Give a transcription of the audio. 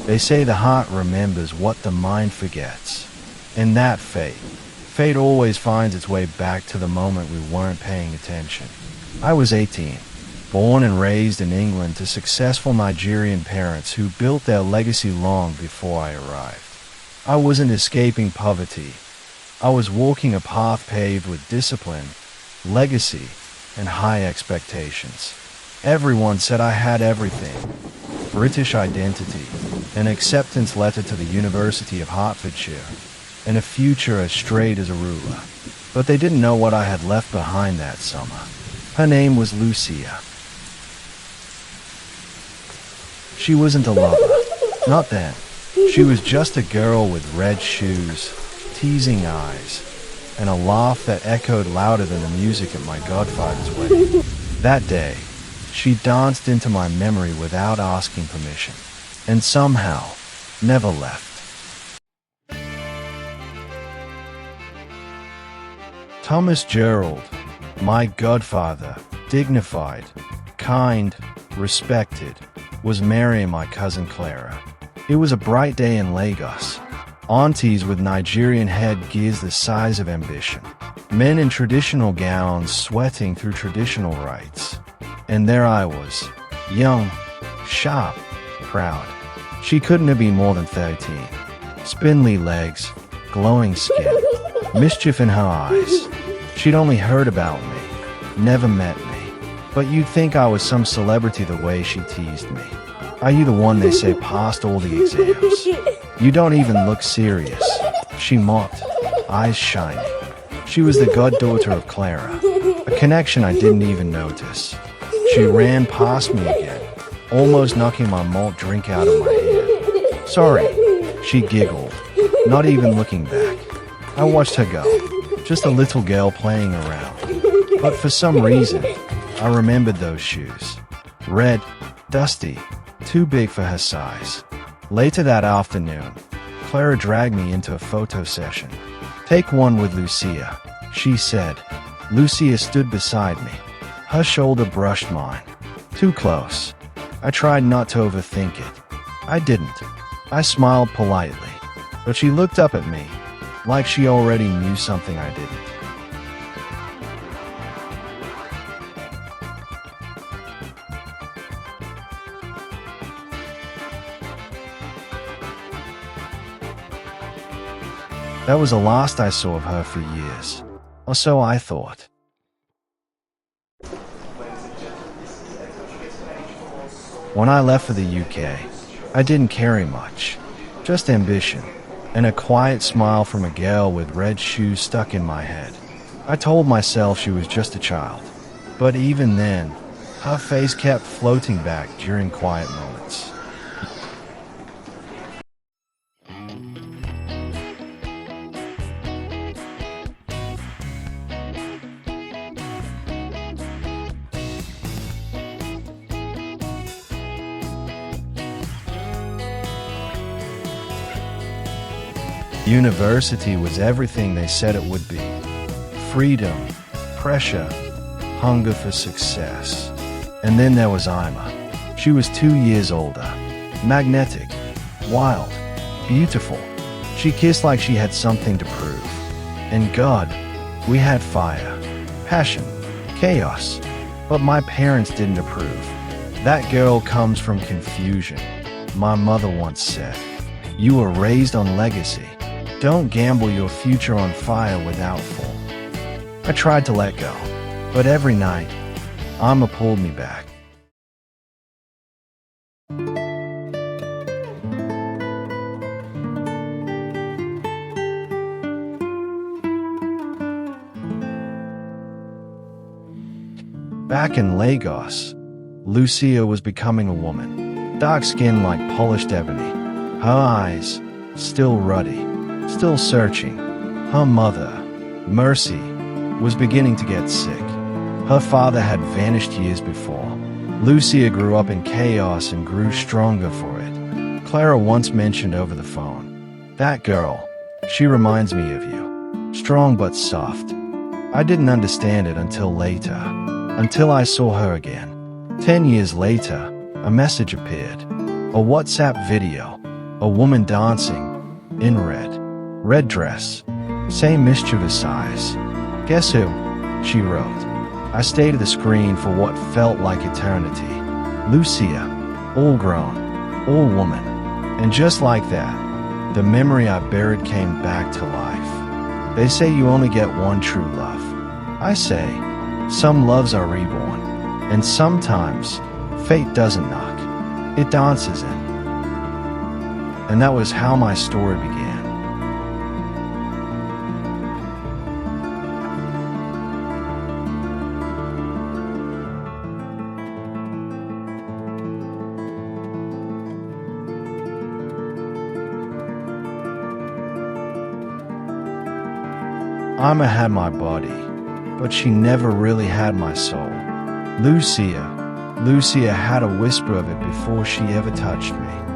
They say the heart remembers what the mind forgets. And that fate always finds its way back to the moment we weren't paying attention. I was 18, born and raised in England to successful Nigerian parents who built their legacy long before I arrived. I wasn't escaping poverty. I was walking a path paved with discipline, legacy, and high expectations. Everyone said I had everything: British identity, an acceptance letter to the University of Hertfordshire, and a future as straight as a ruler. But they didn't know what I had left behind that summer. Her name was Lucia. She wasn't a lover. Not then. She was just a girl with red shoes, teasing eyes, and a laugh that echoed louder than the music at my godfather's wedding. That day, she danced into my memory without asking permission, and somehow never left. Thomas Gerald, my godfather, dignified, kind, respected, was marrying my cousin Clara. It was a bright day in Lagos. Aunties with Nigerian headgears the size of ambition. Men in traditional gowns sweating through traditional rites. And there I was, young, sharp, proud. She couldn't have been more than 13. Spindly legs, glowing skin, mischief in her eyes. She'd only heard about me, never met me. But you'd think I was some celebrity the way she teased me. Are you the one they say passed all the exams? You don't even look serious. She mocked, eyes shining. She was the goddaughter of Clara, a connection I didn't even notice. She ran past me again, almost knocking my malt drink out of my hand. Sorry, she giggled, not even looking back. I watched her go, just a little girl playing around. But for some reason, I remembered those shoes. Red, dusty, too big for her size. Later that afternoon, Clara dragged me into a photo session. "Take one with Lucia," she said. Lucia stood beside me. Her shoulder brushed mine. Too close. I tried not to overthink it. I didn't. I smiled politely. But she looked up at me, like she already knew something I didn't. That was the last I saw of her for years, or so I thought. When I left for the UK, I didn't carry much, just ambition, and a quiet smile from a girl with red shoes stuck in my head. I told myself she was just a child, but even then, her face kept floating back during quiet moments. University was everything they said it would be. Freedom, pressure, hunger for success. And then there was Ima. She was 2 years older. Magnetic, wild, beautiful. She kissed like she had something to prove. And God, we had fire, passion, chaos. But my parents didn't approve. That girl comes from confusion. My mother once said, "You were raised on legacy. Don't gamble your future on fire without full." I tried to let go, but every night, Amma pulled me back. Back in Lagos, Lucia was becoming a woman, dark skin like polished ebony, her eyes still ruddy, still searching. Her mother, Mercy, was beginning to get sick. Her father had vanished years before. Lucia grew up in chaos and grew stronger for it. Clara once mentioned over the phone, "That girl, she reminds me of you. Strong but soft." I didn't understand it until later, until I saw her again. 10 years later, a message appeared. A WhatsApp video, A woman dancing, in red. Red dress. Same mischievous eyes. Guess who? She wrote. I stayed at the screen for what felt like eternity. Lucia. All grown. All woman. And just like that, the memory I buried came back to life. They say you only get one true love. I say, some loves are reborn. And sometimes, fate doesn't knock. It dances in. And that was how my story began. Irma had my body, but she never really had my soul. Lucia had a whisper of it before she ever touched me.